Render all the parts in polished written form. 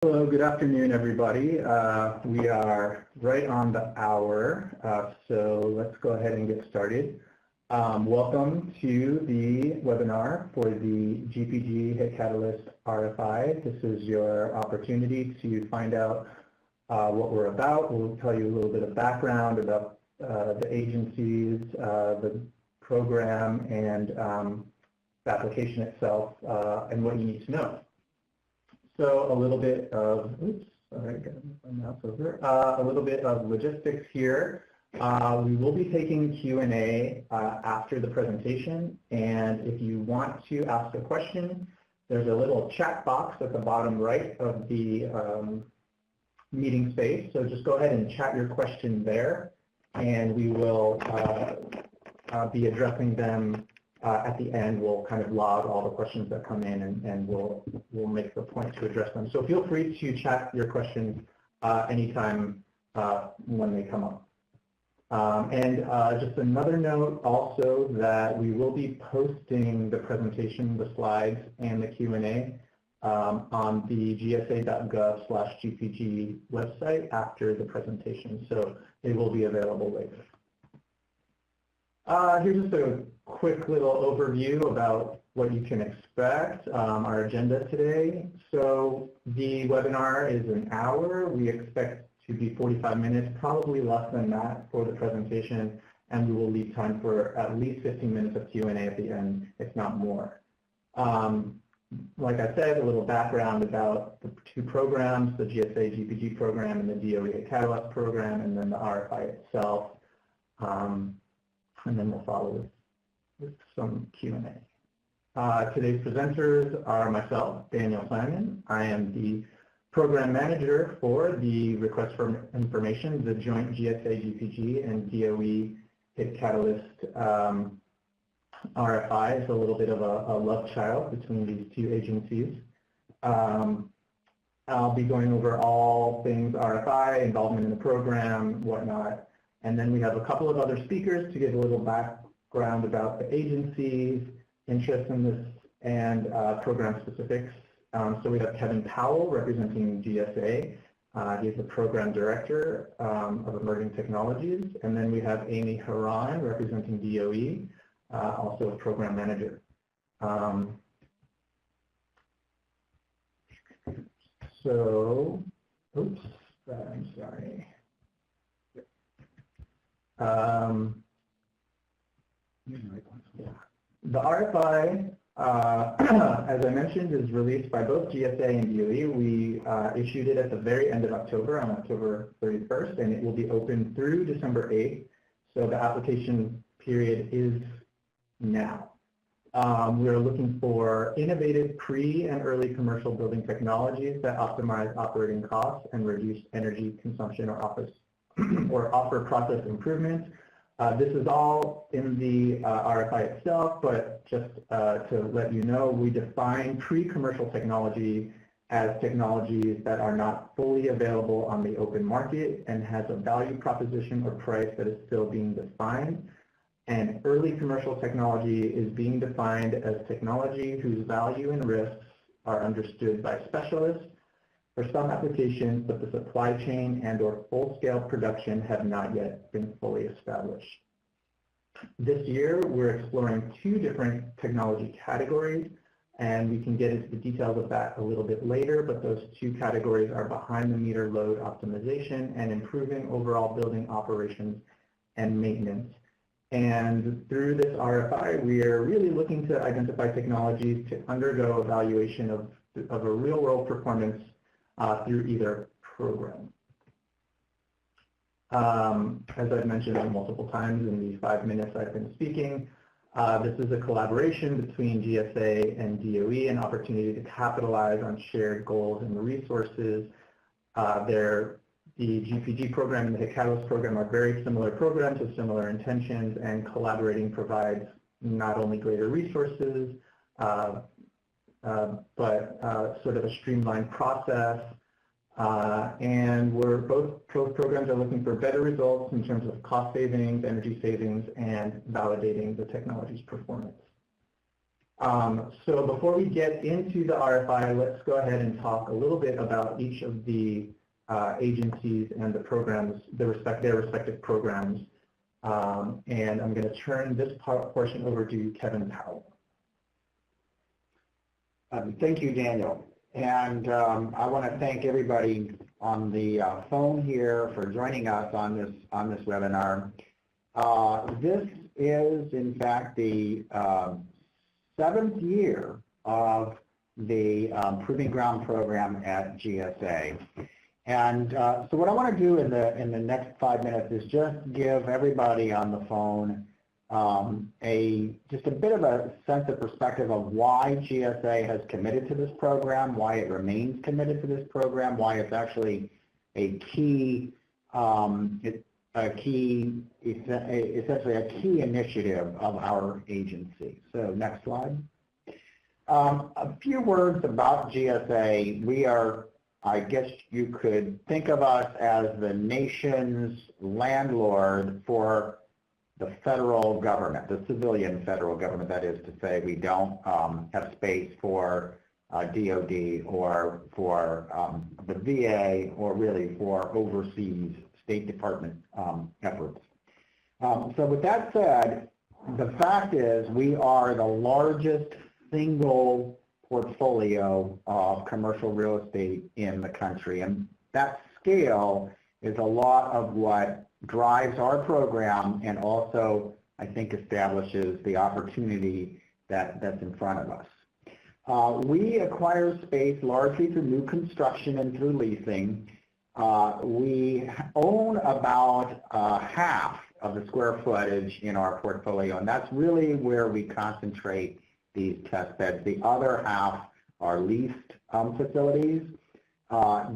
Hello, good afternoon, everybody. We are right on the hour, so let's go ahead and get started. Welcome to the webinar for the GPG Hit Catalyst RFI. This is your opportunity to find out what we're about. We'll tell you a little bit of background about the agencies, the program, and the application itself, and what you need to know. So a little bit of, a little bit of logistics here. We will be taking Q&A after the presentation, and if you want to ask a question, there's a little chat box at the bottom right of the meeting space. So just go ahead and chat your question there, and we will be addressing them at the end. We'll kind of log all the questions that come in, and we'll make the point to address them. So feel free to chat your questions anytime when they come up. And just another note also that we will be posting the presentation, the slides, and the Q&A on the gsa.gov/GPG website after the presentation. So it will be available later. Here's just a quick little overview about what you can expect, our agenda today. So the webinar is an hour. We expect to be 45 minutes, probably less than that for the presentation, and we will leave time for at least 15 minutes of Q&A at the end, if not more. Like I said, a little background about the two programs, the GSA GPG program and the DOE Catalyst program, and then the RFI itself. And then we'll follow with some Q&A. Today's presenters are myself, Daniel Simon. I am the program manager for the Request for Information, the joint GSA GPG and DOE Hit Catalyst RFI. It's a little bit of a love child between these two agencies. I'll be going over all things RFI, involvement in the program, whatnot. And then we have a couple of other speakers to give a little background about the agencies, interest in this, and program specifics. So we have Kevin Powell representing GSA. He's the program director of emerging technologies. And then we have Amy Haran representing DOE, also a program manager. So, oops, I'm sorry. The RFI, as I mentioned, is released by both GSA and DOE. We issued it at the very end of October, on October 31st, and it will be open through December 8th. So the application period is now. We are looking for innovative pre- and early commercial building technologies that optimize operating costs and reduce energy consumption or offer process improvements. This is all in the RFI itself, but just to let you know, we define pre-commercial technology as technologies that are not fully available on the open market and has a value proposition or price that is still being defined. And early commercial technology is being defined as technology whose value and risks are understood by specialists for some applications, but the supply chain and/or full-scale production have not yet been fully established. This year, we're exploring two different technology categories, and we can get into the details of that a little bit later, but those two categories are behind-the-meter load optimization and improving overall building operations and maintenance. And through this RFI, we are really looking to identify technologies to undergo evaluation of a real-world performance through either program. As I've mentioned multiple times in the 5 minutes I've been speaking, this is a collaboration between GSA and DOE, an opportunity to capitalize on shared goals and resources. The GPG program and the Hit Catalyst program are very similar programs with similar intentions, and collaborating provides not only greater resources, but sort of a streamlined process. And both programs are looking for better results in terms of cost savings, energy savings, and validating the technology's performance. So before we get into the RFI, let's go ahead and talk a little bit about each of the agencies and the programs, their respective programs. And I'm going to turn this portion over to Kevin Powell. Thank you, Daniel. And I want to thank everybody on the phone here for joining us on this webinar. This is, in fact, the 7th year of the Proving Ground program at GSA. And so what I want to do in the next 5 minutes is just give everybody on the phone just a bit of a sense of perspective of why GSA has committed to this program, why it remains committed to this program, why it's actually essentially a key initiative of our agency. So next slide. A few words about GSA. We are, I guess you could think of us as the nation's landlord for the federal government, the civilian federal government, that is to say. We don't have space for DOD or for the VA or really for overseas State Department efforts. So with that said, the fact is we are the largest single portfolio of commercial real estate in the country, and that scale is a lot of what drives our program and also, I think, establishes the opportunity that's in front of us. We acquire space largely through new construction and through leasing. We own about half of the square footage in our portfolio, and that's really where we concentrate these test beds. The other half are leased facilities.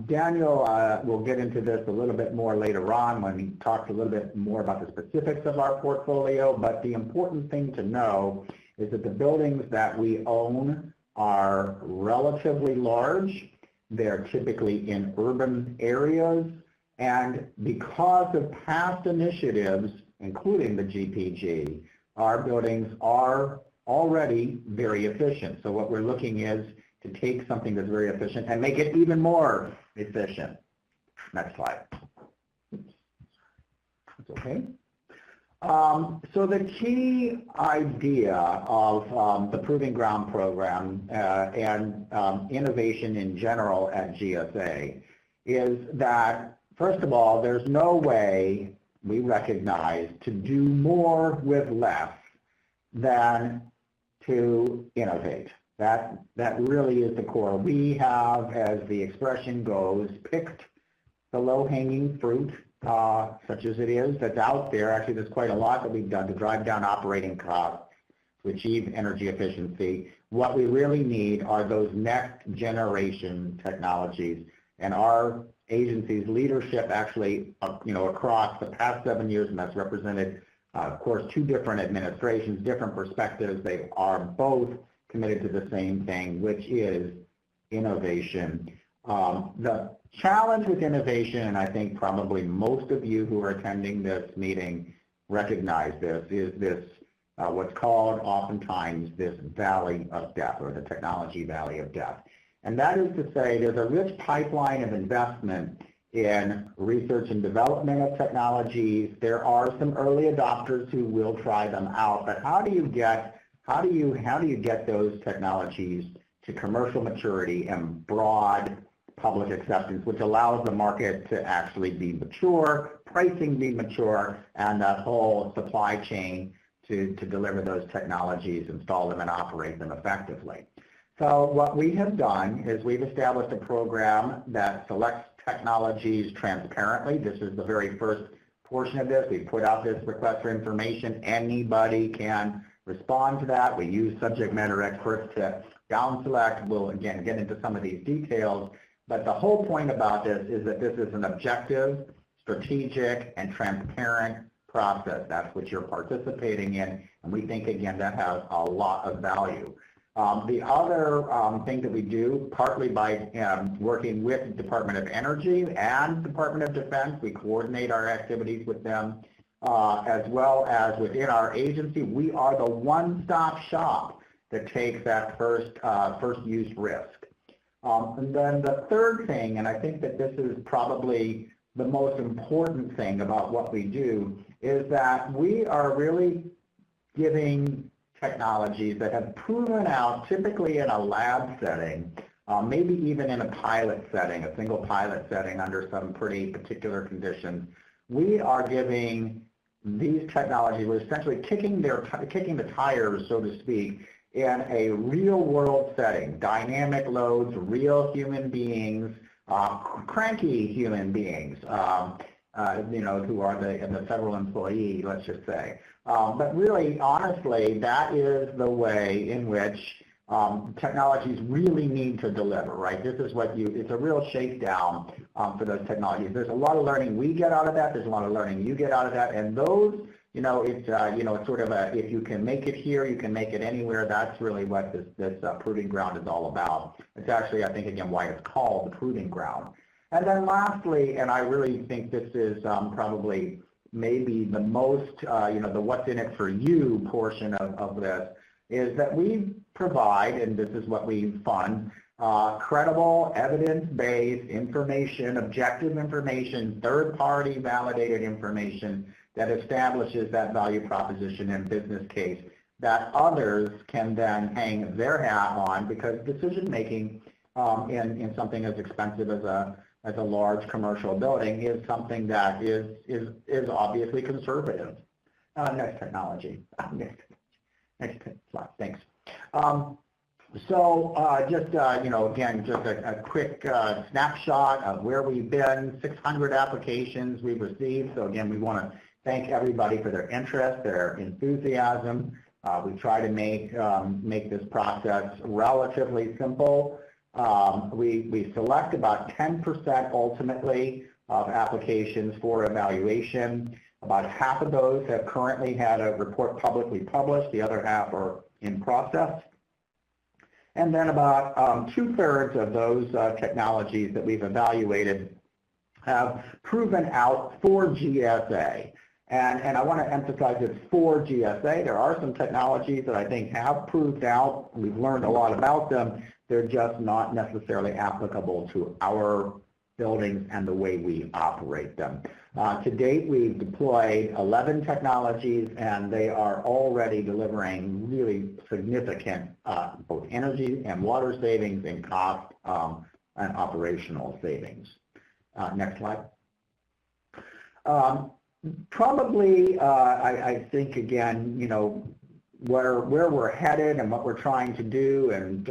Daniel will get into this a little bit more later on when he talks a little bit more about the specifics of our portfolio, but the important thing to know is that the buildings that we own are relatively large. They're typically in urban areas, and because of past initiatives, including the GPG, our buildings are already very efficient. So what we're looking is to take something that's very efficient and make it even more efficient. Next slide. That's okay. So the key idea of the Proving Ground program and innovation in general at GSA is that, first of all, there's no way we recognize to do more with less than to innovate. That really is the core. We have, as the expression goes, picked the low-hanging fruit, such as it is, that's out there. Actually, there's quite a lot that we've done to drive down operating costs, to achieve energy efficiency. What we really need are those next generation technologies, and our agency's leadership actually, across the past 7 years, and that's represented, of course, 2 different administrations, different perspectives. They are both committed to the same thing, which is innovation. The challenge with innovation, and I think probably most of you who are attending this meeting recognize this, is this what's called oftentimes this valley of death, or the technology valley of death. And that is to say there's a rich pipeline of investment in research and development of technologies. There are some early adopters who will try them out, but how do you get those technologies to commercial maturity and broad public acceptance, which allows the market to actually be mature, pricing be mature, and that whole supply chain to deliver those technologies, install them, and operate them effectively. So what we have done is we've established a program that selects technologies transparently. This is the very first portion of this. We put out this request for information. Anybody can respond to that. We use subject matter experts to down select. We'll again get into some of these details, but the whole point about this is that this is an objective, strategic, and transparent process. That's what you're participating in, and we think again that has a lot of value. The other thing that we do, partly by working with the Department of Energy and Department of Defense, we coordinate our activities with them, as well as within our agency. We are the one-stop shop that takes that first use risk. And then the third thing, and I think that this is probably the most important thing about what we do, is that we are really giving technologies that have proven out, typically in a lab setting, maybe even in a pilot setting, a single pilot setting under some pretty particular conditions. We are giving these technologies, we're essentially kicking the tires, so to speak, in a real-world setting, dynamic loads, real human beings, cranky human beings, you know, who are the federal employee, let's just say. But really, honestly, that is the way in which technologies really need to deliver, right? This is what it's a real shakedown for those technologies. There's a lot of learning we get out of that. There's a lot of learning you get out of that. And those, you know, it's sort of if you can make it here, you can make it anywhere. That's really what this proving ground is all about. It's actually, I think, again, why it's called the proving ground. And then lastly, and I really think this is probably maybe the most, the what's in it for you portion of this, is that we provide, and this is what we fund, credible, evidence-based information, objective information, third-party validated information that establishes that value proposition and business case that others can then hang their hat on, because decision-making in something as expensive as a large commercial building is something that is obviously conservative. Next technology. Next slide, thanks. Again, just a quick snapshot of where we've been. 600 applications we've received. So again, we want to thank everybody for their interest, their enthusiasm. We try to make this process relatively simple. We select about 10% ultimately of applications for evaluation. About half of those have currently had a report publicly published. The other half are in process. And then about 2/3 of those technologies that we've evaluated have proven out for GSA. And I want to emphasize it's for GSA. There are some technologies that I think have proved out. We've learned a lot about them. They're just not necessarily applicable to our buildings and the way we operate them. To date, we've deployed 11 technologies, and they are already delivering really significant both energy and water savings and cost and operational savings. Next slide. Probably, I think, again, where we're headed and what we're trying to do and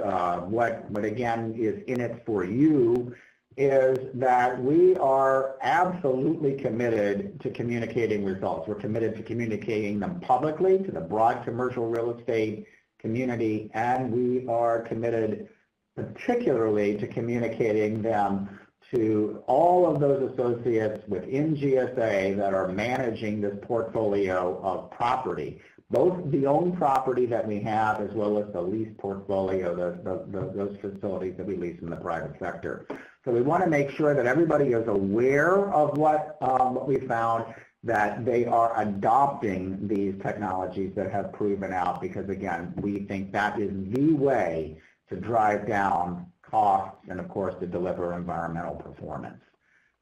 what again is in it for you is that we are absolutely committed to communicating results. We're committed to communicating them publicly to the broad commercial real estate community, and we are committed particularly to communicating them to all of those associates within GSA that are managing this portfolio of property, both the owned property that we have as well as the lease portfolio, those facilities that we lease in the private sector. So we want to make sure that everybody is aware of what we found, that they are adopting these technologies that have proven out, because again, we think that is the way to drive down costs and of course to deliver environmental performance.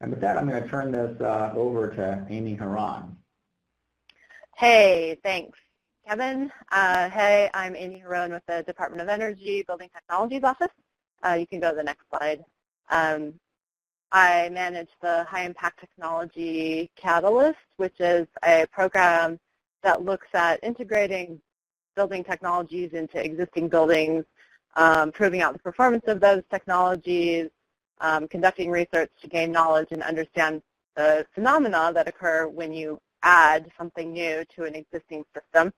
And with that, I'm going to turn this over to Amy Haran. Hey, thanks, Kevin. Hey, I'm Amy Haran with the Department of Energy Building Technologies Office. You can go to the next slide. I manage the High Impact Technology Catalyst, which is a program that looks at integrating building technologies into existing buildings, proving out the performance of those technologies, conducting research to gain knowledge and understand the phenomena that occur when you add something new to an existing system.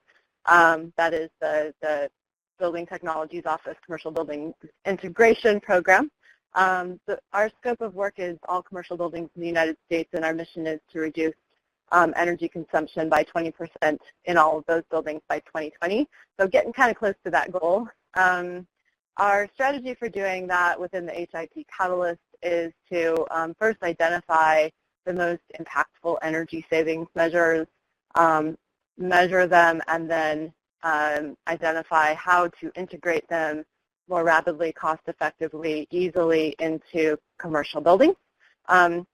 That is the Building Technologies Office Commercial Building Integration Program. Our scope of work is all commercial buildings in the United States, and our mission is to reduce energy consumption by 20% in all of those buildings by 2020. So getting kind of close to that goal. Our strategy for doing that within the HIT Catalyst is to first identify the most impactful energy savings measures, measure them, and then identify how to integrate them more rapidly, cost-effectively, easily into commercial buildings.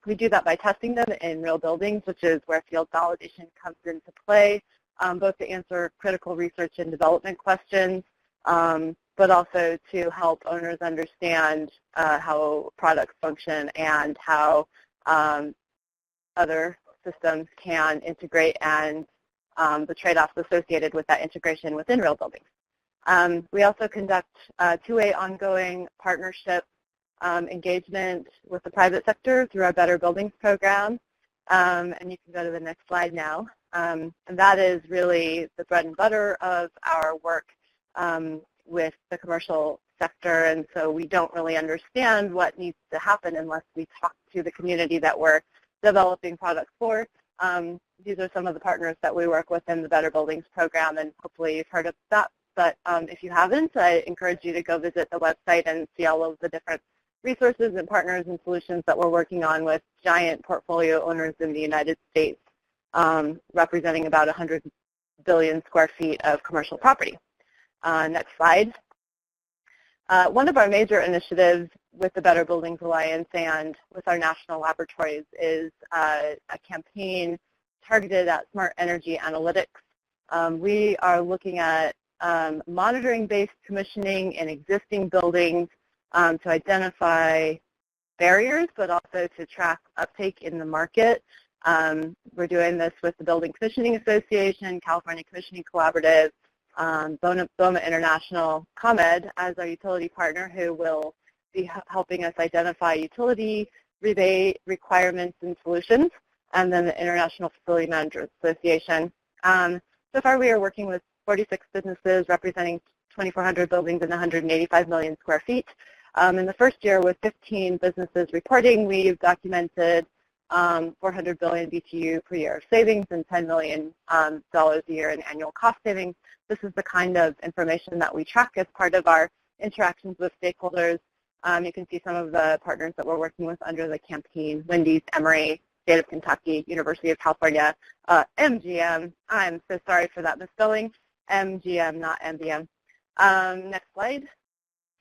We do that by testing them in real buildings, which is where field validation comes into play, both to answer critical research and development questions, but also to help owners understand how products function and how other systems can integrate and the trade-offs associated with that integration within real buildings. We also conduct two-way ongoing partnership engagement with the private sector through our Better Buildings program. And you can go to the next slide now. And that is really the bread and butter of our work with the commercial sector. And so we don't really understand what needs to happen unless we talk to the community that we're developing products for. These are some of the partners that we work with in the Better Buildings program, and hopefully you've heard of that. But if you haven't, I encourage you to go visit the website and see all of the different resources and partners and solutions that we're working on with giant portfolio owners in the United States, representing about 100 billion square feet of commercial property. Next slide. One of our major initiatives with the Better Buildings Alliance and with our national laboratories is a campaign targeted at smart energy analytics. We are looking at monitoring-based commissioning in existing buildings to identify barriers, but also to track uptake in the market. We're doing this with the Building Commissioning Association, California Commissioning Collaborative, BOMA International, ComEd as our utility partner, who will be helping us identify utility rebate requirements and solutions, and then the International Facility Managers Association. So far we are working with 46 businesses representing 2,400 buildings and 185 million square feet. In the first year, with 15 businesses reporting, we've documented 400 billion BTU per year of savings and $10 million a year in annual cost savings. This is the kind of information that we track as part of our interactions with stakeholders. You can see some of the partners that we're working with under the campaign: Wendy's, Emory, State of Kentucky, University of California, MGM. I'm so sorry for that misspelling. MGM, not MBM. Next slide.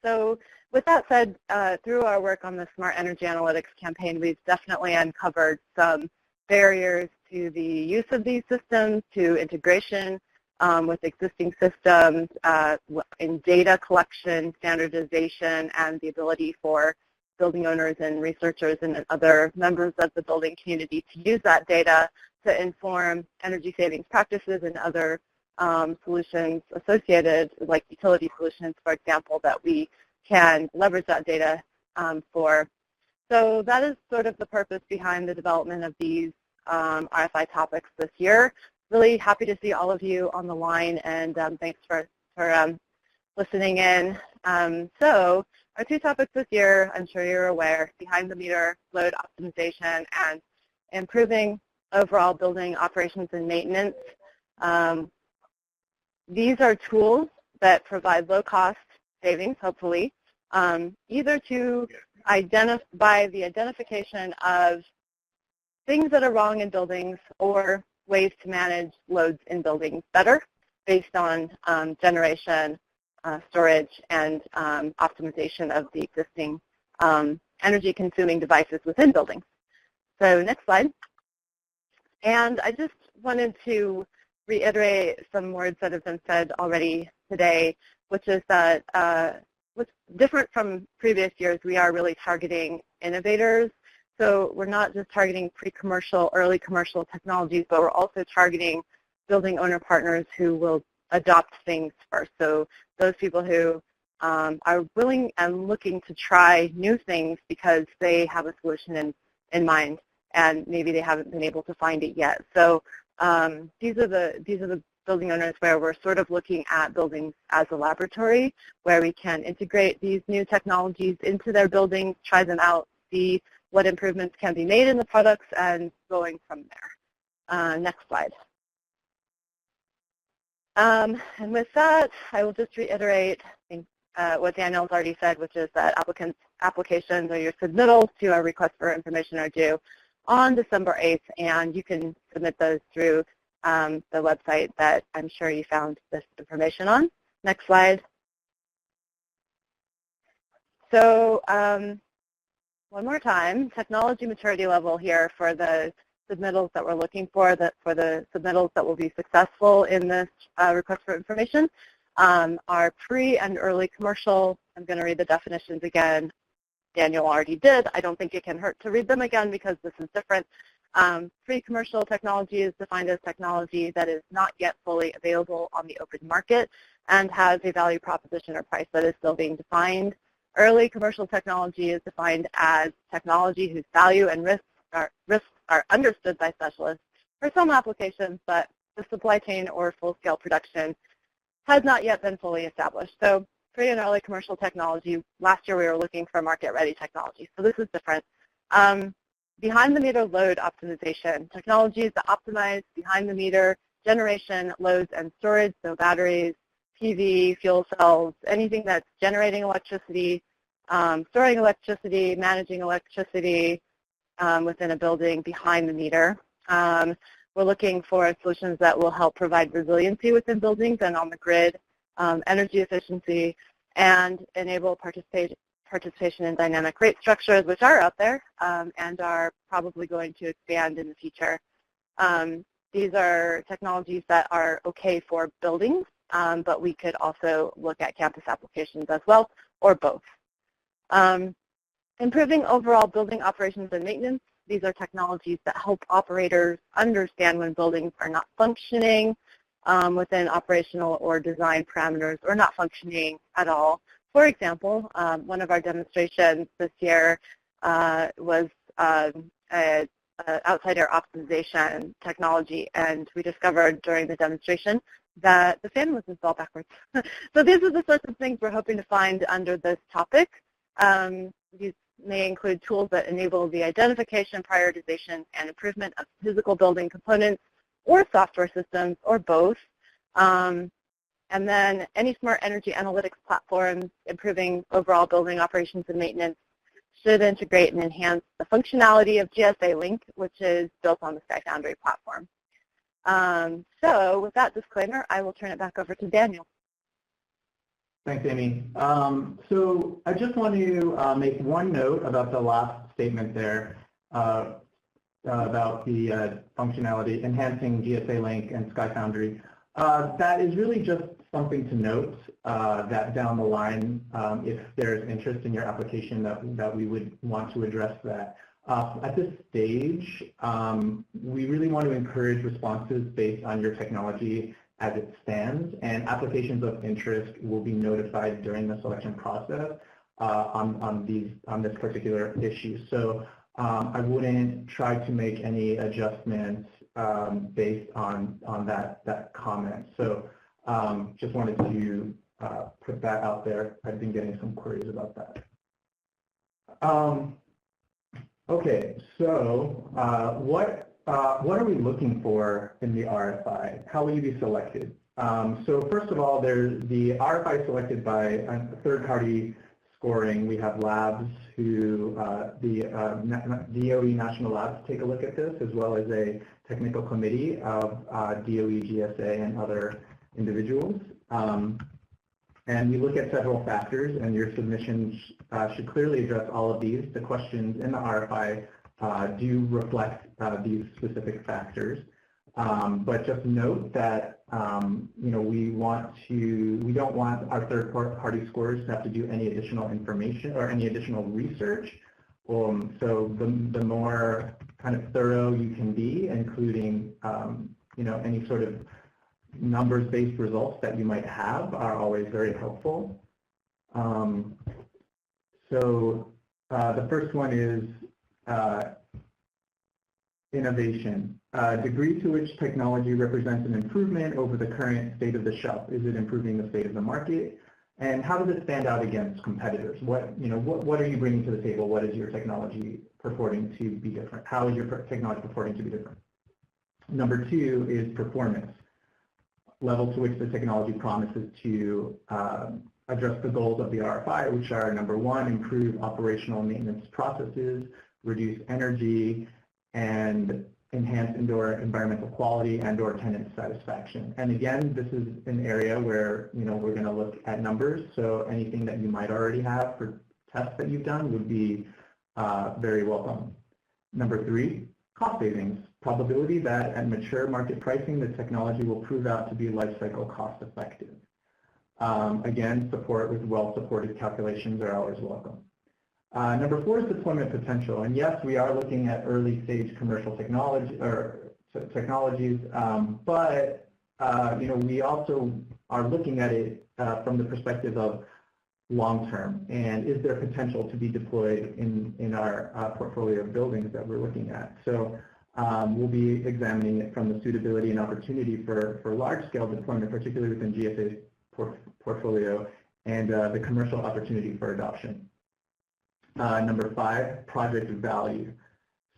So with that said, through our work on the Smart Energy Analytics campaign, we've definitely uncovered some barriers to the use of these systems, to integration with existing systems, in data collection, standardization, and the ability for building owners and researchers and other members of the building community to use that data to inform energy savings practices and other solutions associated, like utility solutions, for example, that we can leverage that data for. So that is sort of the purpose behind the development of these RFI topics this year. Really happy to see all of you on the line, and thanks for listening in. So our two topics this year, I'm sure you're aware: behind the meter load optimization and improving overall building operations and maintenance. These are tools that provide low-cost savings, hopefully, either to identify the identification of things that are wrong in buildings or ways to manage loads in buildings better based on generation, storage, and optimization of the existing energy-consuming devices within buildings. So next slide. And I just wanted to reiterate some words that have been said already today, which is that what's different from previous years, we are really targeting innovators. So we're not just targeting pre-commercial, early commercial technologies, but we're also targeting building owner partners who will adopt things first. So those people who are willing and looking to try new things because they have a solution in mind, and maybe they haven't been able to find it yet. So these are the building owners where we're sort of looking at buildings as a laboratory, where we can integrate these new technologies into their buildings, try them out, see what improvements can be made in the products, and going from there. Next slide. And with that, I will just reiterate what Daniel's already said, which is that applications or your submittals to our request for information are due on December 8th, and you can submit those through the website that I'm sure you found this information on. Next slide. So one more time, technology maturity level here for the submittals that we're looking for the submittals that will be successful in this request for information are pre and early commercial. I'm going to read the definitions again. Daniel already did. I don't think it can hurt to read them again because this is different. Pre-commercial technology is defined as technology that is not yet fully available on the open market and has a value proposition or price that is still being defined. Early commercial technology is defined as technology whose value and risks are understood by specialists for some applications, but the supply chain or full-scale production has not yet been fully established. So pre and early commercial technology, last year we were looking for market-ready technology, so this is different. Behind-the-meter load optimization, technologies that optimize behind-the-meter generation, loads, and storage, so batteries, PV, fuel cells, anything that's generating electricity, storing electricity, managing electricity within a building behind the meter. We're looking for solutions that will help provide resiliency within buildings and on the grid, energy efficiency, and enable participation in dynamic rate structures, which are out there and are probably going to expand in the future. These are technologies that are okay for buildings, but we could also look at campus applications as well, or both. Improving overall building operations and maintenance. These are technologies that help operators understand when buildings are not functioning within operational or design parameters or not functioning at all. For example, one of our demonstrations this year was outside air optimization technology, and we discovered during the demonstration that the fan was installed backwards. So these are the sorts of things we're hoping to find under this topic. These may include tools that enable the identification, prioritization, and improvement of physical building components or software systems, or both. And then any smart energy analytics platforms improving overall building operations and maintenance should integrate and enhance the functionality of GSA Link, which is built on the SkyFoundry platform. So with that disclaimer, I will turn it back over to Daniel. Thanks, Amy. So I just want to make one note about the last statement there about the functionality, enhancing GSA Link and SkyFoundry. That is really just something to note that down the line, if there's interest in your application, that we would want to address that. At this stage, we really want to encourage responses based on your technology as it stands, and applications of interest will be notified during the selection process on this particular issue. So I wouldn't try to make any adjustments based on that comment. So just wanted to put that out there. I've been getting some queries about that. Okay, so what are we looking for in the RFI? How will you be selected? So first of all, there's the RFI selected by a third-party scoring. We have labs who, the DOE national labs take a look at this, as well as a technical committee of DOE, GSA, and other individuals. And we look at several factors, and your submissions should clearly address all of these. The questions in the RFI do reflect these specific factors. But just note that we don't want our third-party scorers to have to do any additional information or any additional research. So the more kind of thorough you can be, including any sort of numbers-based results that you might have, are always very helpful. So the first one is innovation. Degree to which technology represents an improvement over the current state of the shelf. Is it improving the state of the market? And how does it stand out against competitors? What are you bringing to the table? What is your technology purporting to be different? How is your technology purporting to be different? Number two is performance. Level to which the technology promises to address the goals of the RFI, which are, number one, improve operational maintenance processes, reduce energy, and enhance indoor environmental quality and or tenant satisfaction. And again, this is an area where we're going to look at numbers. So anything that you might already have for tests that you've done would be very welcome. Number 3, cost savings. Probability that at mature market pricing, the technology will prove out to be life cycle cost effective. Again, support with well-supported calculations are always welcome. Number 4 is deployment potential. And yes, we are looking at early stage commercial technologies, but we also are looking at it from the perspective of long term, and is there potential to be deployed in our portfolio of buildings that we're looking at. So we'll be examining it from the suitability and opportunity for large scale deployment, particularly within GSA's portfolio, and the commercial opportunity for adoption. Number 5, project value.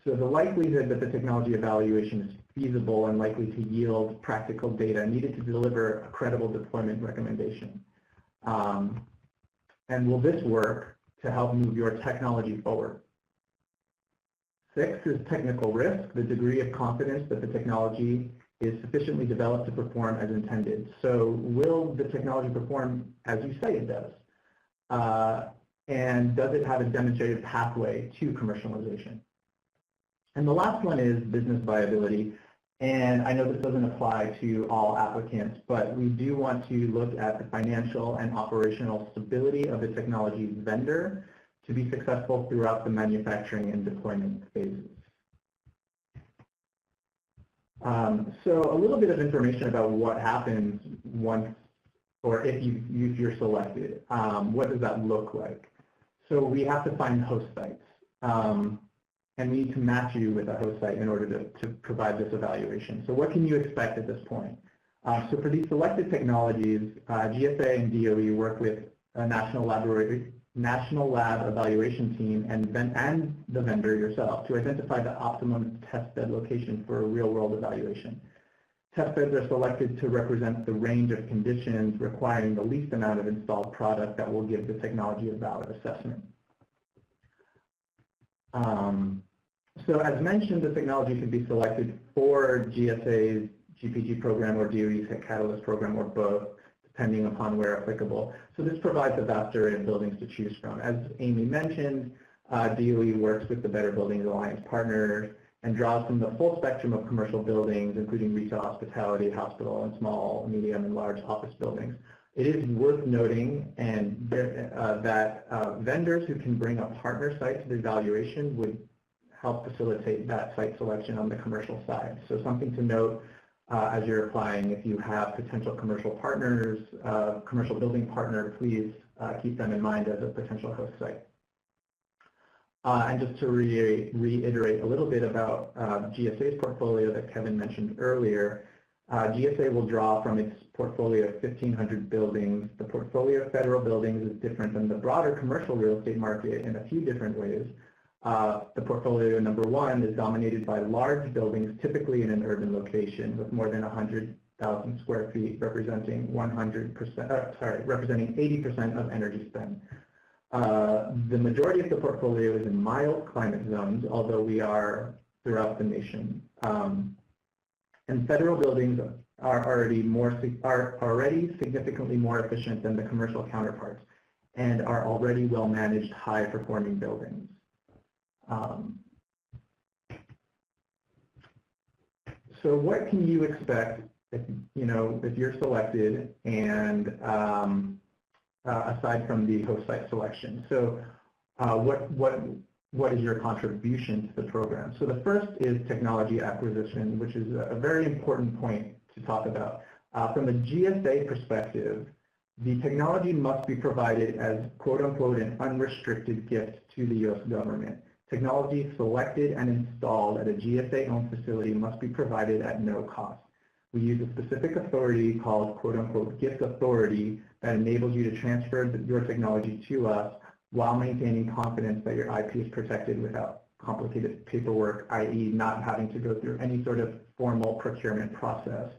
So the likelihood that the technology evaluation is feasible and likely to yield practical data needed to deliver a credible deployment recommendation. And will this work to help move your technology forward? 6 is technical risk, the degree of confidence that the technology is sufficiently developed to perform as intended. So will the technology perform as you say it does? And does it have a demonstrated pathway to commercialization? And the last one is business viability. And I know this doesn't apply to all applicants, but we do want to look at the financial and operational stability of the technology vendor to be successful throughout the manufacturing and deployment phases. So a little bit of information about what happens once, or if you're selected. What does that look like? So we have to find host sites. And we need to match you with a host site in order to provide this evaluation. So what can you expect at this point? So for these selected technologies, GSA and DOE work with a national lab evaluation team and the vendor yourself to identify the optimum test bed location for a real-world evaluation. Test beds are selected to represent the range of conditions requiring the least amount of installed product that will give the technology a valid assessment. So as mentioned, the technology can be selected for GSA's GPG program or DOE's Catalyst program or both, depending upon where applicable. So this provides a vast array of buildings to choose from. As Amy mentioned, DOE works with the Better Buildings Alliance partners and draws from the full spectrum of commercial buildings, including retail, hospitality, hospital, and small, medium, and large office buildings. It is worth noting that vendors who can bring a partner site to the evaluation would help facilitate that site selection on the commercial side. So something to note as you're applying, if you have potential commercial partners, commercial building partner, please keep them in mind as a potential host site. And just to reiterate a little bit about GSA's portfolio that Kevin mentioned earlier, GSA will draw from its portfolio of 1,500 buildings. The portfolio of federal buildings is different than the broader commercial real estate market in a few different ways. The portfolio number 1 is dominated by large buildings, typically in an urban location with more than 100,000 square feet, representing 80% of energy spend. The majority of the portfolio is in mild climate zones, although we are throughout the nation. And federal buildings are already significantly more efficient than the commercial counterparts and are already well-managed, high-performing buildings. So what can you expect if you're selected and aside from the host site selection? So what is your contribution to the program? So the first is technology acquisition, which is a very important point to talk about. From the GSA perspective, the technology must be provided as quote-unquote an unrestricted gift to the U.S. government. Technology selected and installed at a GSA-owned facility must be provided at no cost. We use a specific authority called quote-unquote gift authority that enables you to transfer your technology to us while maintaining confidence that your IP is protected without complicated paperwork, i.e. not having to go through any sort of formal procurement process.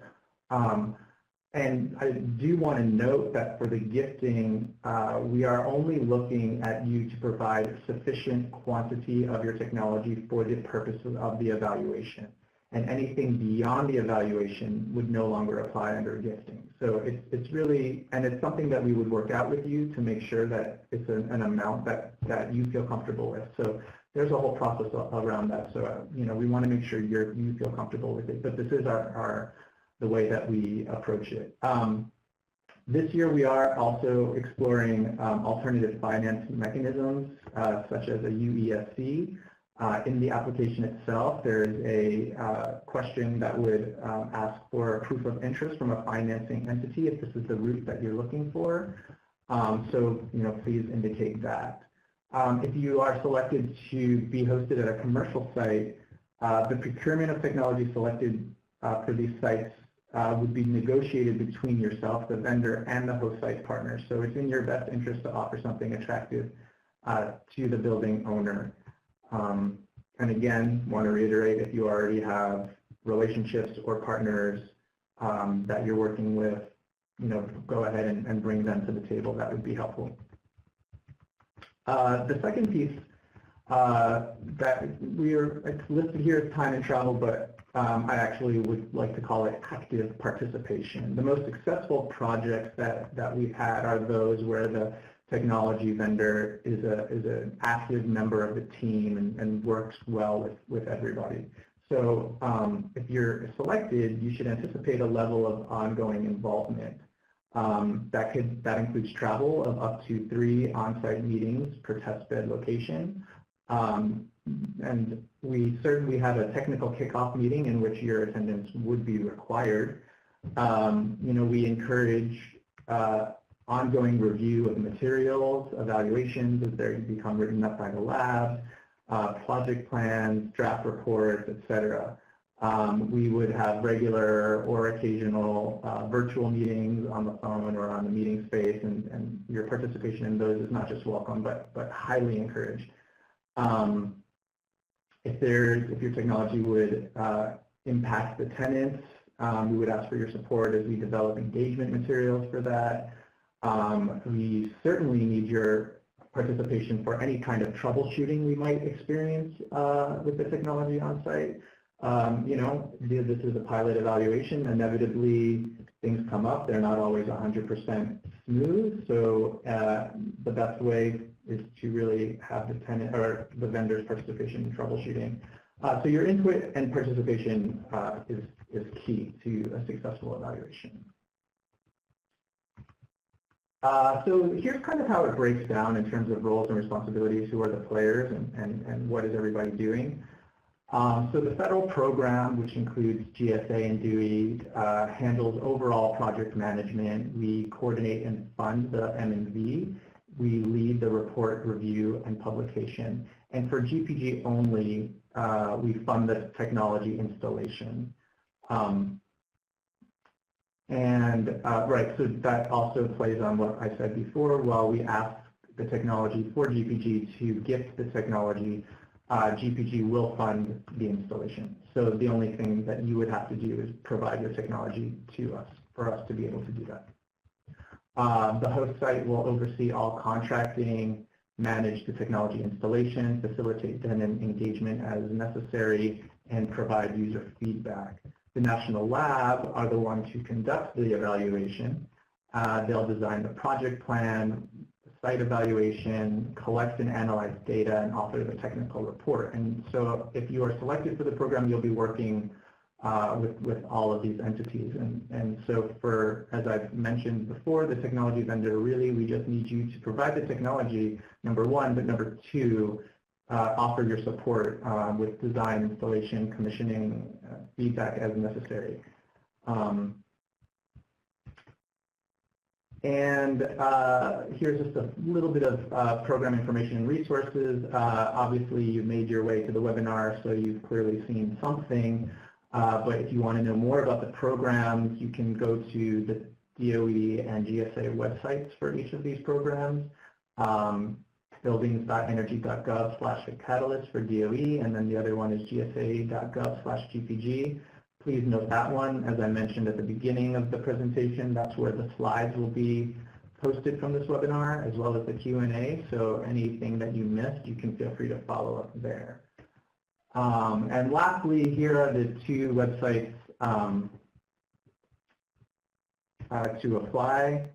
And I do want to note that for the gifting, we are only looking at you to provide sufficient quantity of your technology for the purposes of the evaluation. and anything beyond the evaluation would no longer apply under gifting. So it's really, and it's something that we would work out with you to make sure that it's an amount that you feel comfortable with. So there's a whole process around that. So we want to make sure you feel comfortable with it. But this is the way that we approach it. This year we are also exploring alternative finance mechanisms such as a UESC. In the application itself, there is a question that would ask for a proof of interest from a financing entity if this is the route that you're looking for. So please indicate that. If you are selected to be hosted at a commercial site, the procurement of technology selected for these sites would be negotiated between yourself, the vendor, and the host site partner. So it's in your best interest to offer something attractive to the building owner. And again, want to reiterate, if you already have relationships or partners that you're working with, go ahead and bring them to the table. That would be helpful. The second piece that it's listed here is time and travel, but I actually would like to call it active participation. The most successful projects that we've had are those where the technology vendor is an active member of the team and works well with everybody. So if you're selected, you should anticipate a level of ongoing involvement. That includes travel of up to 3 on-site meetings per testbed location. And we certainly have a technical kickoff meeting in which your attendance would be required. We encourage ongoing review of materials, evaluations as they become written up by the lab, project plans, draft reports, etc. We would have regular or occasional virtual meetings on the phone or on the meeting space, and your participation in those is not just welcome, but highly encouraged. If your technology would impact the tenants, we would ask for your support as we develop engagement materials for that. We certainly need your participation for any kind of troubleshooting we might experience with the technology on site. This is a pilot evaluation. Inevitably, things come up. They're not always 100% smooth. So the best way is to really have the tenant or the vendor's participation in troubleshooting. So your input and participation is key to a successful evaluation. So here's kind of how it breaks down in terms of roles and responsibilities, who are the players, and what is everybody doing. So the federal program, which includes GSA and DOE, handles overall project management. We coordinate and fund the M&V. We lead the report review and publication. And for GPG only, we fund the technology installation. So that also plays on what I said before. While we ask the technology for GPG to gift the technology, GPG will fund the installation. So the only thing that you would have to do is provide your technology to us for us to be able to do that. The host site will oversee all contracting, manage the technology installation, facilitate tenant engagement as necessary, and provide user feedback. The national lab are the ones who conduct the evaluation. They'll design the project plan, site evaluation, collect and analyze data, and author the technical report. And so if you are selected for the program, you'll be working with all of these entities. And so as I've mentioned before, the technology vendor, really, we just need you to provide the technology, number one, but number two, offer your support with design, installation, commissioning, feedback as necessary. Here's just a little bit of program information and resources. Obviously, you made your way to the webinar, so you've clearly seen something. But if you want to know more about the programs, you can go to the DOE and GSA websites for each of these programs. Buildings.energy.gov/catalyst for DOE, and then the other one is gsa.gov/GPG. Please note that one, as I mentioned at the beginning of the presentation, that's where the slides will be posted from this webinar, as well as the Q&A. So anything that you missed, you can feel free to follow up there. And lastly, here are the two websites to apply.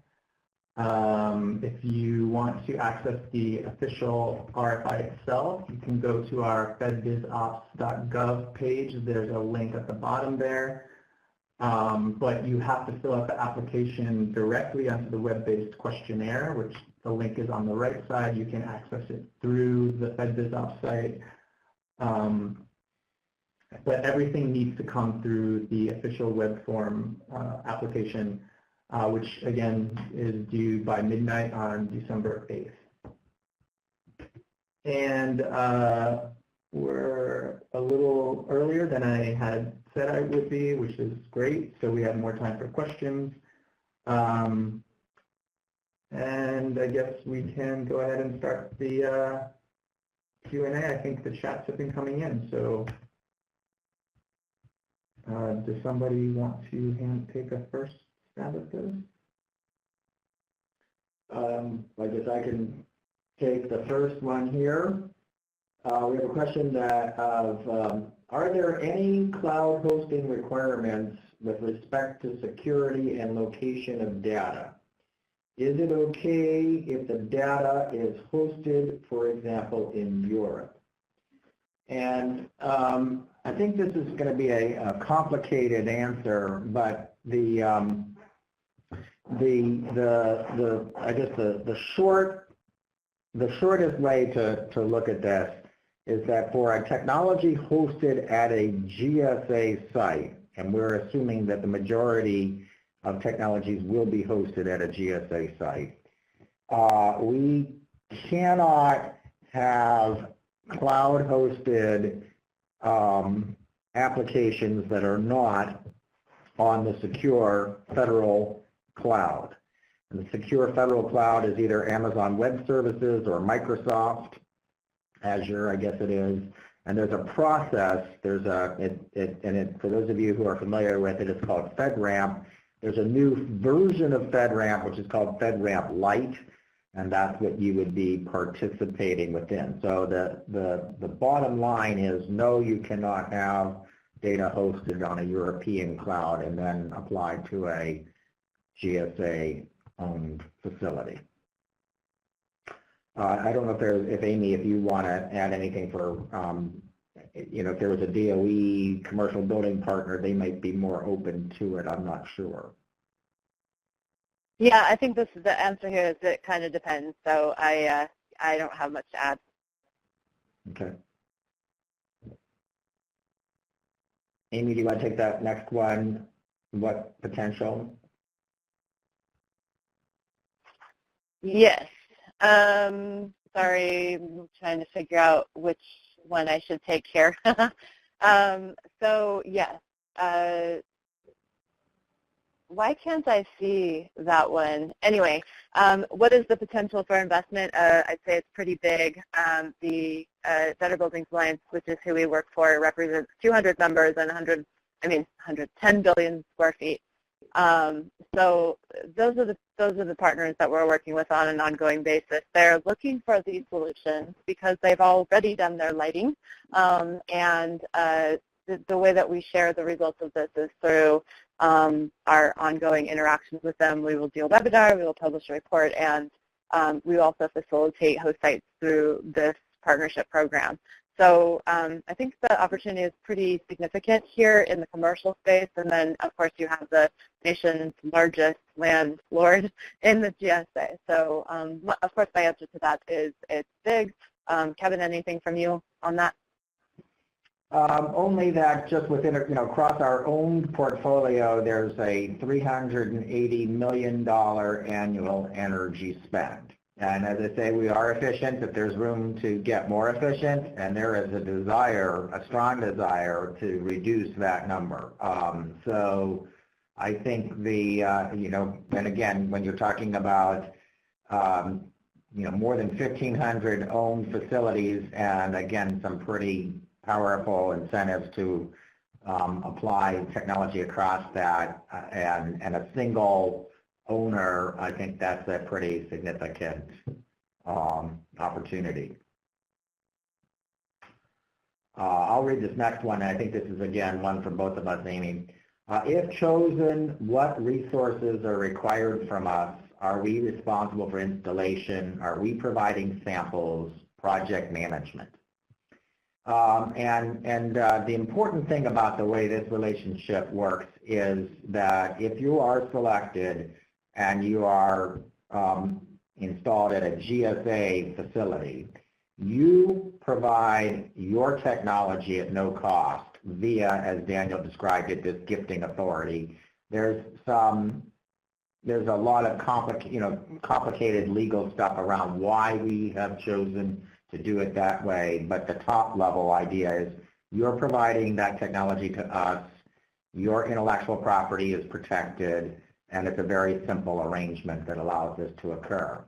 If you want to access the official RFI itself, you can go to our fedbizops.gov page. There's a link at the bottom there. But you have to fill out the application directly onto the web-based questionnaire, which the link is on the right side. You can access it through the FedBizOps site. But everything needs to come through the official web form application, which again is due by midnight on December 8th. And we're a little earlier than I had said I would be, which is great. So we have more time for questions. And I guess we can go ahead and start the Q&A. I think the chats have been coming in. So does somebody want to take a first stab at this? I guess I can take the first one here. We have a question that are there any cloud hosting requirements with respect to security and location of data? Is it okay if the data is hosted, for example, in Europe? And I think this is going to be a complicated answer, but I guess the shortest way to look at this is that for a technology hosted at a GSA site, and we're assuming that the majority of technologies will be hosted at a GSA site, we cannot have cloud-hosted applications that are not on the secure federal cloud. And the secure federal cloud is either Amazon Web Services or Microsoft Azure, I guess it is. And there's a process, for those of you who are familiar with it, it's called FedRAMP. There's a new version of FedRAMP, which is called FedRAMP Lite, and that's what you would be participating within. So the bottom line is, no, you cannot have data hosted on a European cloud and then applied to a GSA-owned facility. I don't know if Amy, if you want to add anything for, if there was a DOE commercial building partner, they might be more open to it. I'm not sure. Yeah, I think the answer here is it kind of depends. So I don't have much to add. Okay. Amy, do you want to take that next one? What potential? Yes. Sorry, I'm trying to figure out which one I should take here. So yes, why can't I see that one? Anyway, what is the potential for investment? I'd say it's pretty big. The Better Buildings Alliance, which is who we work for, represents 200 members and 110 billion square feet. So those are the partners that we're working with on an ongoing basis. They're looking for these solutions because they've already done their lighting, and the way that we share the results of this is through our ongoing interactions with them. We will do a webinar, we will publish a report, and we also facilitate host sites through this partnership program. So I think the opportunity is pretty significant here in the commercial space, and then of course you have the nation's largest landlord in the GSA. So of course my answer to that is it's big. Kevin, anything from you on that? Only that just within, across our own portfolio, there's a $380 million annual energy spend. And as I say, we are efficient, but there's room to get more efficient, and there is a strong desire to reduce that number. So I think and again, when you're talking about, more than 1,500 owned facilities, and again, some pretty powerful incentives to apply technology across that, and a single owner, I think that's a pretty significant opportunity. I'll read this next one, and I think this is, again, one for both of us, Amy. If chosen, what resources are required from us? Are we responsible for installation? Are we providing samples, project management? The important thing about the way this relationship works is that if you are selected and you are installed at a GSA facility, you provide your technology at no cost via, as Daniel described it, this gifting authority. There's a lot of complicated legal stuff around why we have chosen to do it that way, but the top level idea is you're providing that technology to us, your intellectual property is protected, and it's a very simple arrangement that allows this to occur.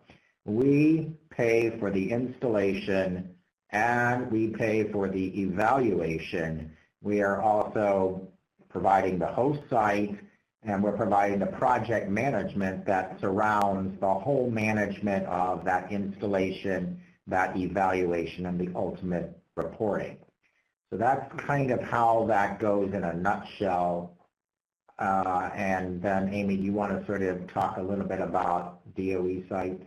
We pay for the installation and we pay for the evaluation. We are also providing the host site, and we're providing the project management that surrounds the whole management of that installation, that evaluation, and the ultimate reporting. So that's kind of how that goes in a nutshell. And then, Amy, do you want to sort of talk a little bit about DOE sites?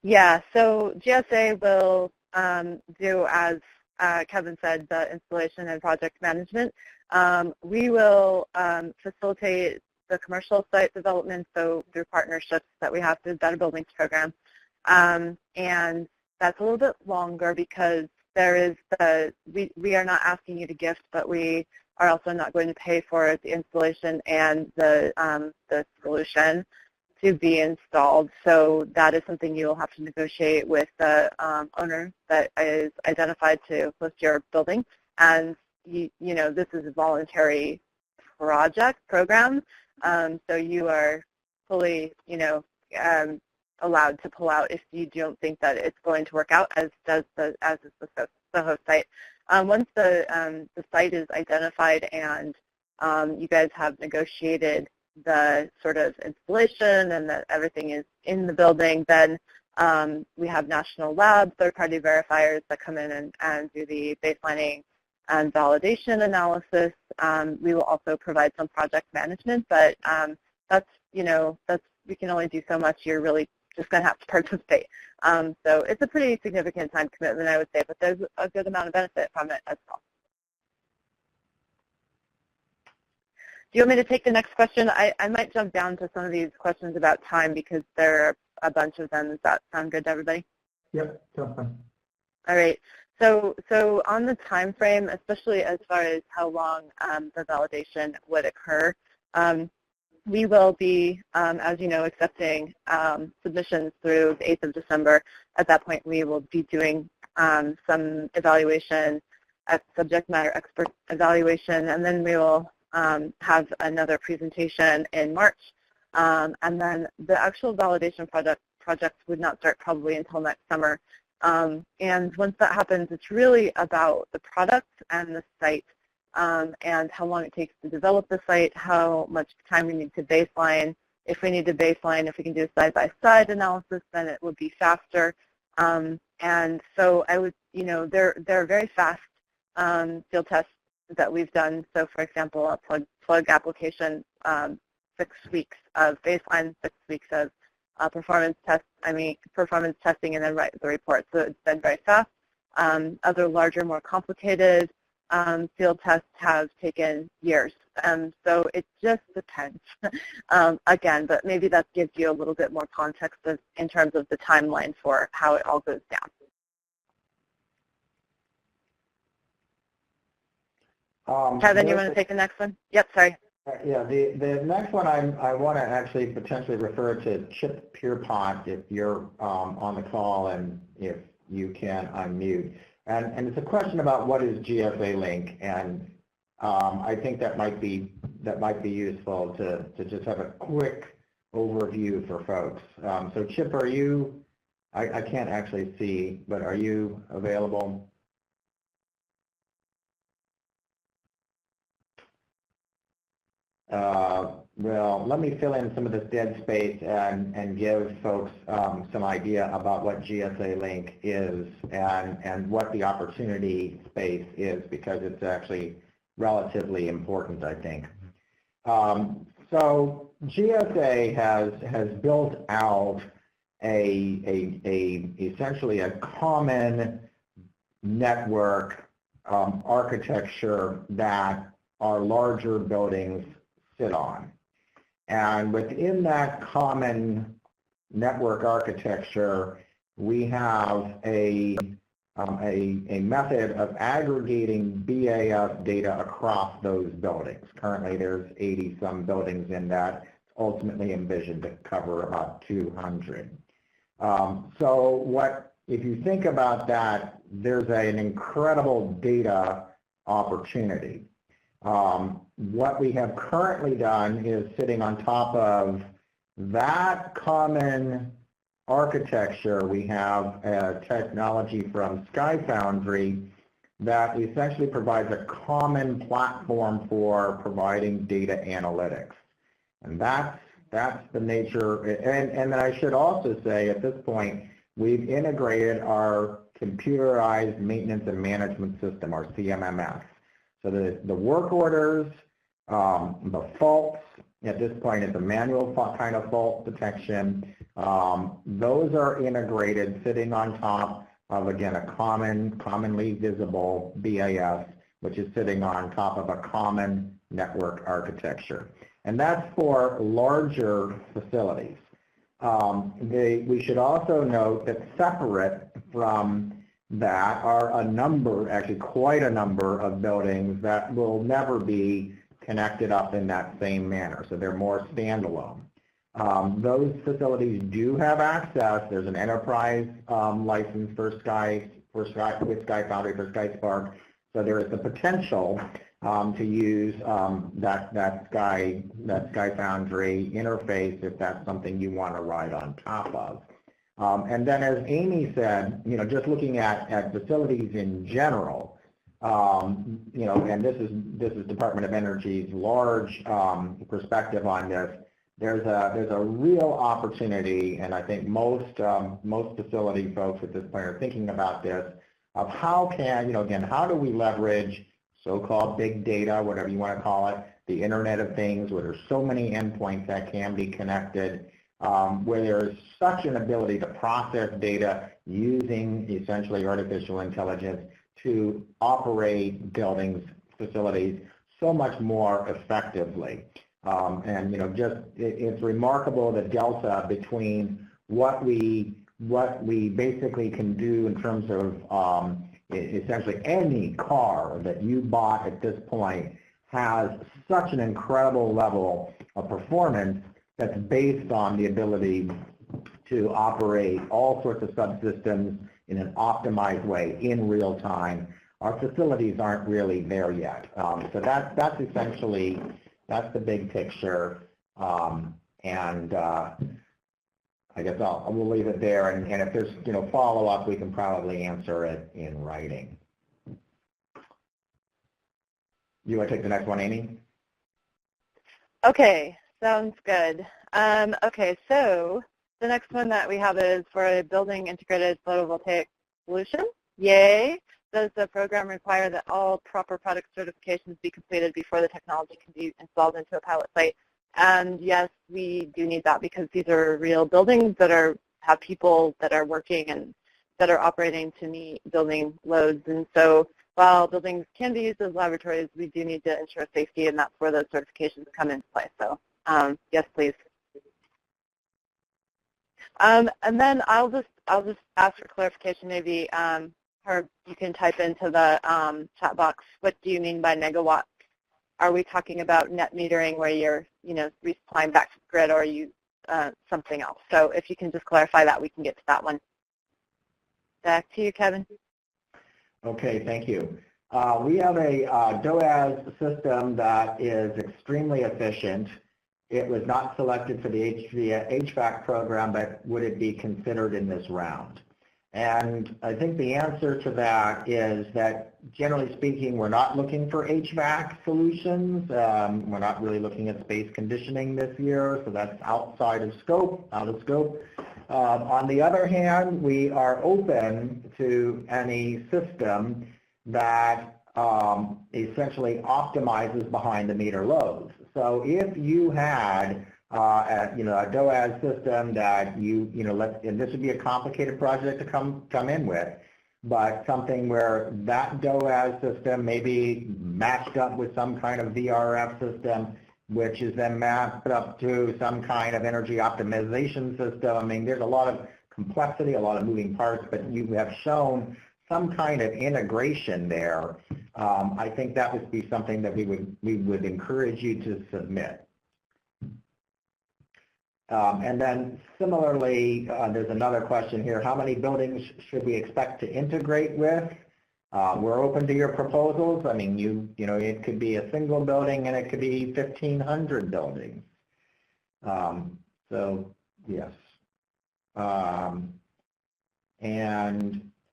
Yeah, so GSA will do, as Kevin said, the installation and project management. We will facilitate the commercial site development, so through partnerships that we have through the Better Buildings program. And that's a little bit longer because there is we are not asking you to gift, but we are also not going to pay for the installation and the solution to be installed. So that is something you'll have to negotiate with the owner that is identified to host your building. And you know, this is a voluntary program, so you are fully, allowed to pull out if you don't think that it's going to work out, as is the host site. Once the site is identified and you guys have negotiated the sort of installation and that everything is in the building, then we have national lab third-party verifiers that come in and do the baselining and validation analysis. We will also provide some project management, but we can only do so much. You're really just going to have to participate. So it's a pretty significant time commitment, I would say, but there's a good amount of benefit from it as well. Do you want me to take the next question? I might jump down to some of these questions about time because there are a bunch of them. Does that sound good to everybody? Yep, sounds fine. All right. So on the time frame, especially as far as how long the validation would occur, we will be, as you know, accepting submissions through the 8th of December. At that point, we will be doing some evaluation, subject matter expert evaluation, and then we will have another presentation in March. And then the actual validation projects would not start probably until next summer. And once that happens, it's really about the product and the site and how long it takes to develop the site, how much time we need to baseline. If we need to baseline, if we can do a side-by-side analysis, then it would be faster. And so I would, there are very fast field tests that we've done. So for example, a plug application, 6 weeks of baseline, 6 weeks of performance testing, and then write the report. So it's been very fast. Other larger, more complicated field tests have taken years. So it just depends, again, but maybe that gives you a little bit more context in terms of the timeline for how it all goes down. Kevin, you want to take the next one? Yep, sorry. Yeah, the next one I want to actually potentially refer to Chip Pierpont if you're on the call and if you can unmute. And it's a question about what is GSA Link, and I think that might be useful to just have a quick overview for folks. So Chip, are you? I can't actually see, but are you available? well, let me fill in some of this dead space and give folks some idea about what GSA Link is and what the opportunity space is, because it's actually relatively important, I think. So GSA has built out essentially a common network architecture that our larger buildings sit on. And within that common network architecture, we have a method of aggregating BAS data across those buildings. Currently, there's 80-some buildings in that, ultimately envisioned to cover about 200. So if you think about that, there's an incredible data opportunity. What we have currently done is sitting on top of that common architecture, we have a technology from SkyFoundry that essentially provides a common platform for providing data analytics. And that's the nature, and I should also say at this point, we've integrated our computerized maintenance and management system, our CMMS. So the work orders, the faults, at this point it's a manual kind of fault detection. Those are integrated, sitting on top of, again, a commonly visible BAS, which is sitting on top of a common network architecture. And that's for larger facilities. We should also note that separate from that are a number, actually quite a number of buildings that will never be connected up in that same manner. So they're more standalone. Those facilities do have access. There's an enterprise license for with SkyFoundry for SkySpark. So there is the potential to use that SkyFoundry interface if that's something you want to ride on top of. And then, as Amy said, just looking at facilities in general, and this is Department of Energy's large perspective on this. There's a real opportunity, and I think most facility folks at this point are thinking about this, of how can, again, how do we leverage so-called big data, whatever you want to call it, the Internet of Things, where there's so many endpoints that can be connected, where there's such an ability to process data using essentially artificial intelligence to operate buildings, facilities so much more effectively. And it's remarkable the delta between what we basically can do in terms of essentially any car that you bought at this point has such an incredible level of performance that's based on the ability to operate all sorts of subsystems in an optimized way in real time. Our facilities aren't really there yet. So that's essentially, that's the big picture. And I guess we'll leave it there. And if there's follow-up, we can probably answer it in writing. You want to take the next one, Amy? Okay, sounds good. Okay, so the next one that we have is for a building integrated photovoltaic solution. Yay! Does the program require that all proper product certifications be completed before the technology can be installed into a pilot site? And yes, we do need that because these are real buildings that have people that are working and that are operating to meet building loads. And so while buildings can be used as laboratories, we do need to ensure safety, and that's where those certifications come into play. So yes, please. And then I'll just ask for clarification, maybe. Or you can type into the chat box, what do you mean by megawatts? Are we talking about net metering where you're, resupplying back to the grid, or are you something else? So if you can just clarify that, we can get to that one. Back to you, Kevin. Okay, thank you. We have a DOE system that is extremely efficient. It was not selected for the HVAC program, but would it be considered in this round? And I think the answer to that is that generally speaking, we're not looking for HVAC solutions. We're not really looking at space conditioning this year, so that's outside of scope, out of scope. On the other hand, we are open to any system that essentially optimizes behind the meter loads. So if you had a DOE system that and this would be a complicated project to come in with, but something where that DOE system may be matched up with some kind of VRF system, which is then mapped up to some kind of energy optimization system. I mean, there's a lot of complexity, a lot of moving parts, but you have shown some kind of integration there. I think that would be something that we would encourage you to submit. And then similarly, there's another question here. How many buildings should we expect to integrate with? We're open to your proposals. I mean, it could be a single building and it could be 1,500 buildings. So yes.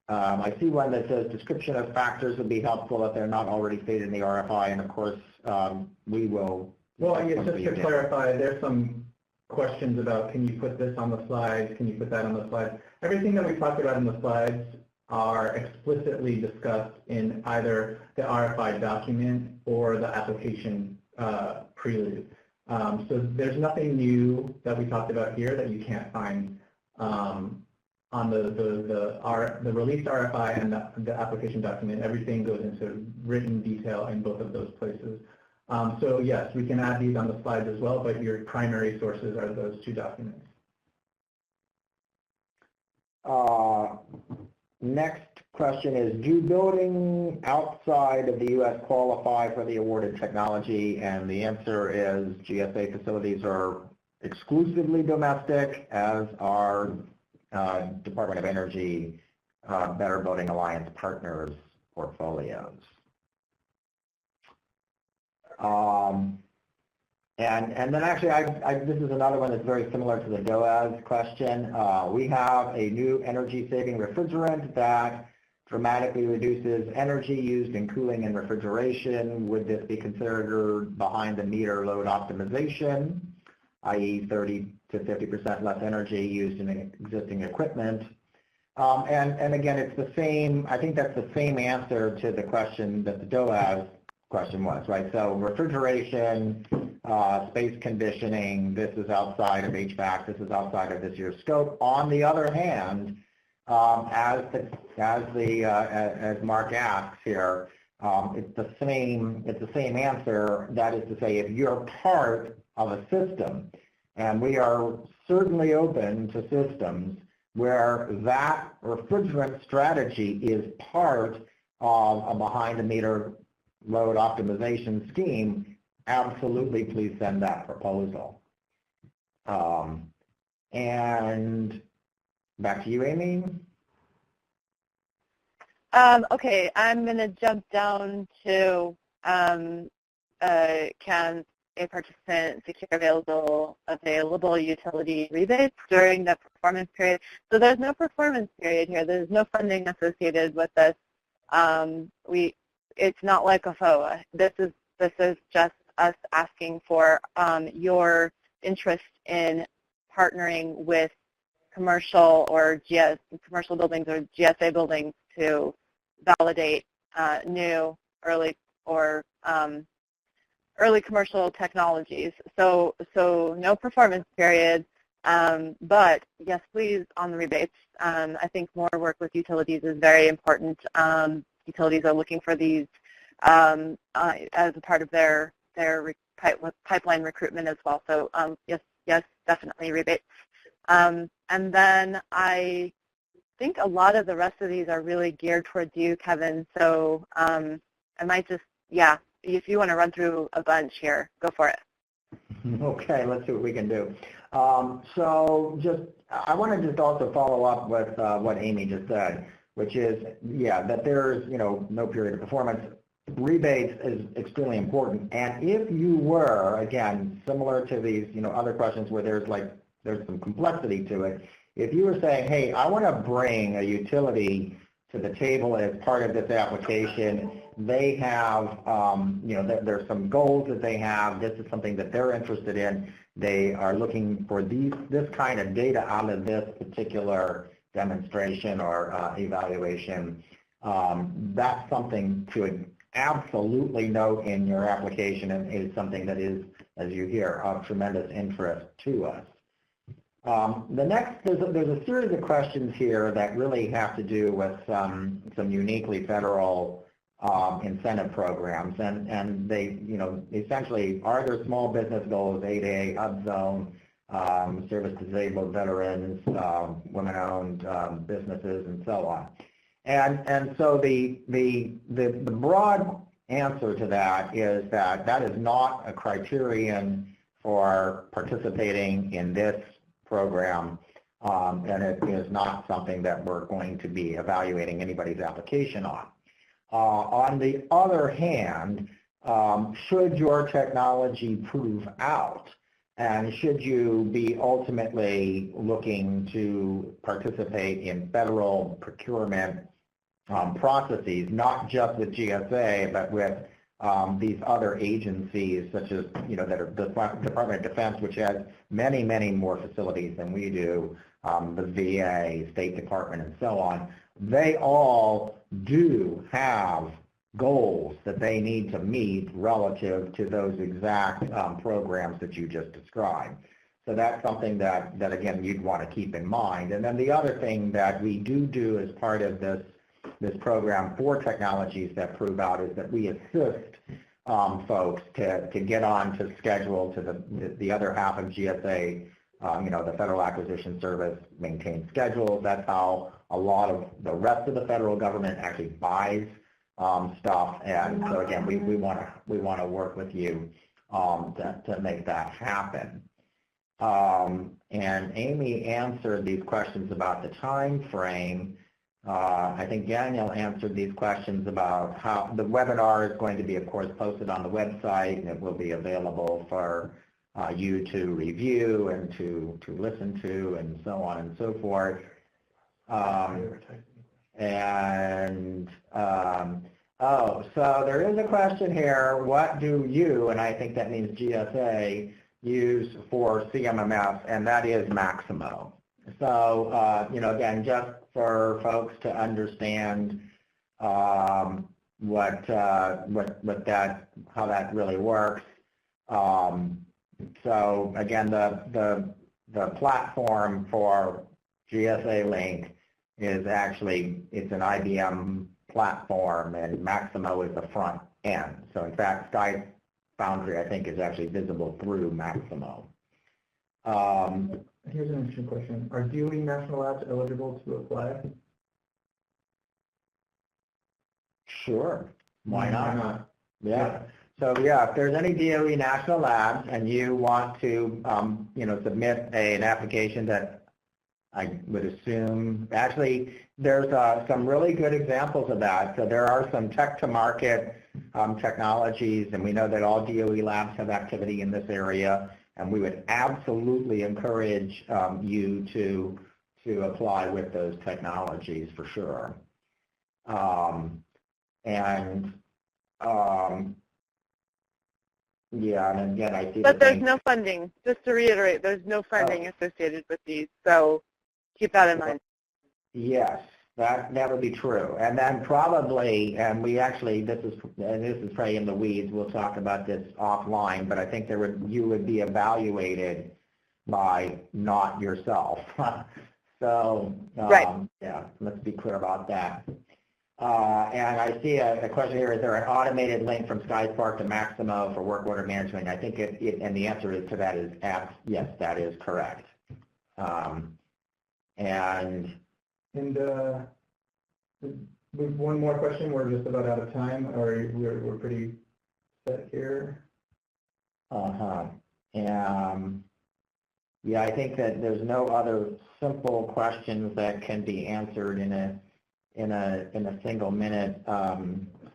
I see one that says description of factors would be helpful if they're not already stated in the RFI, and of course we will. Well, yeah, just to clarify, there's some questions about, can you put this on the slides, can you put that on the slides? Everything that we talked about in the slides are explicitly discussed in either the RFI document or the application prelude. So there's nothing new that we talked about here that you can't find on the released RFI and the application document. Everything goes into written detail in both of those places. So yes, we can add these on the slides as well, but your primary sources are those two documents. Next question is, do buildings outside of the U.S. qualify for the awarded technology? And the answer is GSA facilities are exclusively domestic, as are Department of Energy Better Building Alliance partners portfolios. And then actually, this is another one that's very similar to the DOE question. We have a new energy-saving refrigerant that dramatically reduces energy used in cooling and refrigeration. Would this be considered behind-the-meter load optimization, i.e. 30 to 50% less energy used in existing equipment? And again, it's the same. I think that's the same answer to the question that the DOE question was, right? So refrigeration, space conditioning, this is outside of HVAC, this is outside of this year's scope. On the other hand, as Mark asks here, it's the same answer. That is to say, if you're part of a system, and we are certainly open to systems where that refrigerant strategy is part of a behind-the-meter load optimization scheme, absolutely please send that proposal. And back to you, Amy. Okay, I'm going to jump down to can a participant secure available utility rebates during the performance period? So there's no performance period here. There's no funding associated with this. It's not like a FOA. This is just us asking for your interest in partnering with commercial buildings or GSA buildings to validate new early commercial technologies. So no performance period, but yes, please, on the rebates. I think more work with utilities is very important. Utilities are looking for these as a part of their pipeline recruitment as well. So yes, definitely rebates. And then I think a lot of the rest of these are really geared towards you, Kevin. So I might just, if you want to run through a bunch here, go for it. Okay, let's see what we can do. So I want to just also follow up with what Amy just said, which is, that there's, no period of performance. Rebates is extremely important. And if you were, again, similar to these, other questions where there's some complexity to it, if you were saying, hey, I want to bring a utility to the table as part of this application. They have, there's some goals that they have. This is something that they're interested in. They are looking for this kind of data out of this particular demonstration or evaluation. That's something to absolutely note in your application, and is something that is, as you hear, of tremendous interest to us. The next, there's a series of questions here that really have to do with some uniquely federal incentive programs, and they, essentially, are there small business goals, 8A, HUB zone, service disabled veterans, women-owned businesses, and so on. And so the broad answer to that is that is not a criterion for participating in this program, and it is not something that we're going to be evaluating anybody's application on. On the other hand, should your technology prove out, and should you be ultimately looking to participate in federal procurement processes, not just with GSA, but with these other agencies, such as, that are the Department of Defense, which has many, many more facilities than we do, the VA, State Department, and so on. They all do have goals that they need to meet relative to those exact programs that you just described. So that's something that again, you'd want to keep in mind. And then the other thing that we do as part of this program for technologies that prove out is that we assist folks to get on to schedule to the other half of GSA. The Federal Acquisition Service maintains schedules. That's how a lot of the rest of the federal government actually buys stuff. And so again, we want to work with you to make that happen. And Amy answered these questions about the time frame. I think Daniel answered these questions about how the webinar is going to be, of course, posted on the website, and it will be available for you to review and to listen to, and so on and so forth. So there is a question here, what do you, and I think that means GSA, use for CMMS, and that is Maximo. So, again, just for folks to understand how that really works. So again, the platform for GSA Link is actually, it's an IBM platform, and Maximo is the front end. So in fact, Sky Foundry, I think, is actually visible through Maximo. Here's an interesting question. Are DOE national labs eligible to apply? Sure. Why not? Yeah. So yeah, if there's any DOE national labs and you want to, submit an application that I would assume, actually, there's some really good examples of that. So there are some tech-to-market technologies, and we know that all DOE labs have activity in this area, and we would absolutely encourage you to apply with those technologies for sure. Yeah, and again, I see. But there's no funding. Just to reiterate, there's no funding associated with these, so keep that in mind. Yes, that would be true. And then probably, and we actually, this is probably in the weeds. We'll talk about this offline. But I think you would be evaluated by not yourself. So right. Yeah, let's be clear about that. And I see a question here, is there an automated link from SkySpark to Maximo for work order management? I think and the answer to that is yes, that is correct. With one more question, we're just about out of time, or we're pretty set here. Yeah, I think that there's no other simple questions that can be answered in a single minute.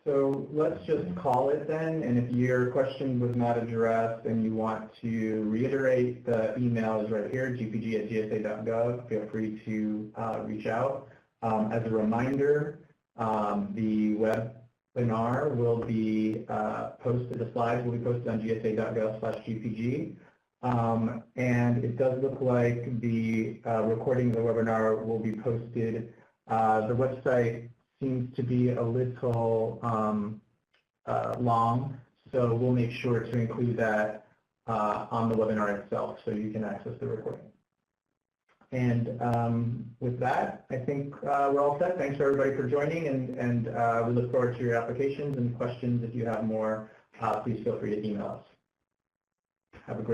So let's just call it then, and if your question was not addressed and you want to reiterate, the email is right here, gpg@gsa.gov. Feel free to reach out. As a reminder, the webinar will be posted, the slides will be posted on gsa.gov/GPG. And it does look like the recording of the webinar will be posted. The website seems to be a little long, so we'll make sure to include that on the webinar itself so you can access the recording. And with that, I think we're all set. Thanks for everybody for joining, and we look forward to your applications and questions. If you have more, please feel free to email us. Have a great